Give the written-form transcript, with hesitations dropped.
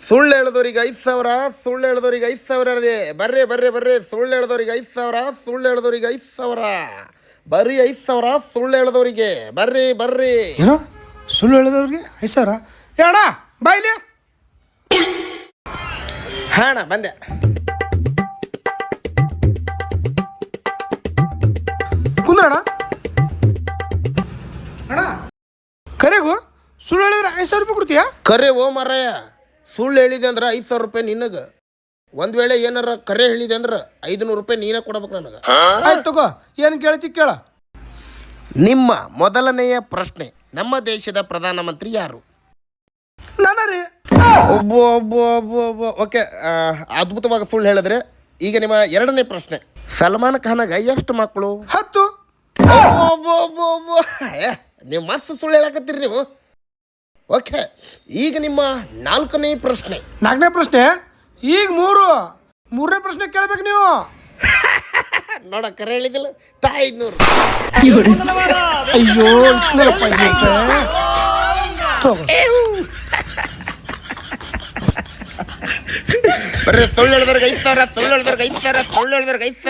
ಸುಳ್ಳು ಹೇಳಿದವ್ರಿಗೆ 5,000, ಸುಳ್ಳು ಹೇಳಿದವ್ರಿಗೆ 5,000 ರೀ. ಬರ್ರಿ ಬರ್ರಿ ಬರ್ರಿ, ಸುಳ್ಳು ಹೇಳಿದವ್ರಿಗೆ 5,000, ಸುಳ್ಳು ಹೇಳಿದವ್ರಿಗೆ 5,000, ಬರ್ರಿ 5,000 ಸುಳ್ಳು ಹೇಳಿದವ್ರಿಗೆ. ಬರ್ರಿ ಬರ್ರಿ. ಏನೋ ಸುಳ್ಳು ಹೇಳಿದವ್ರಿಗೆ 5,000? ಅಣ್ಣ ಬಾಯ್ಲಿ. ಹಾಂ ಅಣ್ಣ ಬಂದೆ. ಕುಂದ್ರಣ್ಣ. ಅಣ್ಣ ಕರೆಗೂ ಸುಳ್ಳು ಹೇಳಿದ್ರೆ 5,000 ರೂಪಾಯಿ ಕೊಡ್ತೀಯಾ? ಕರೆ ಓ ಮಾರಾಯ, ಸುಳ್ಳು ಹೇಳಿದೆ ಅಂದ್ರೆ 5,000 ರೂಪಾಯಿ ನಿನಗೆ. ಒಂದು ವೇಳೆ ಏನಾರ ಕರೆ ಹೇಳಿದೆ ಅಂದ್ರೆ 500 ರೂಪಾಯಿ ನೀನೇ ಕೊಡ್ಬೇಕು ನನಗೆ. ಆಯ್ತು ತಗೋ, ಏನು ಕೇಳ್ತಿ ಕೇಳ. ನಿಮ್ಮ ಮೊದಲನೆಯ ಪ್ರಶ್ನೆ, ನಮ್ಮ ದೇಶದ ಪ್ರಧಾನಮಂತ್ರಿ ಯಾರು? ನಾನ ರೀ. ಒಬ್ಬ ಒಬ್ಬ ಒಬ್ಬ ಒಬ್ಬ ಓಕೆ, ಅದ್ಭುತವಾಗಿ ಸುಳ್ಳು ಹೇಳಿದ್ರೆ. ಈಗ ನಿಮ್ಮ ಎರಡನೇ ಪ್ರಶ್ನೆ, ಸಲ್ಮಾನ್ ಖಾನಾಗ ಎಷ್ಟು ಮಕ್ಕಳು? 10. ಒಬ್ಬ ಒಬ್ಬ ಒಬ್ಬ ನೀವು ಮಸ್ತ್ ಸುಳ್ಳು ಹೇಳಕತ್ತೀರಿ ನೀವು. ಓಕೆ, ಈಗ ನಿಮ್ಮ ನಾಲ್ಕನೇ ಪ್ರಶ್ನೆ. 4ನೇ ಪ್ರಶ್ನೆ ಈಗ 3ನೇ ಪ್ರಶ್ನೆ ಕೇಳ್ಬೇಕು ನೀವು. ನೋಡ ಕರೆ ಹೇಳಿದಿಲ್ಲ ತಾ 500. ಅಯ್ಯೋ ಇಟ್ನಲ್ಲಪ್ಪ 500 ರೂಪಾಯಿ. ಬರ್ರಿ, ಸುಳ್ಳು ಹೇಳಿದವ್ರಿಗೆ 5,000, ಸುಳ್ಳು ಹೇಳಿದವ್ರಿಗೆ 5,000, ಸುಳ್ಳು ಹೇಳಿದವ್ರಿಗೆ 5,000.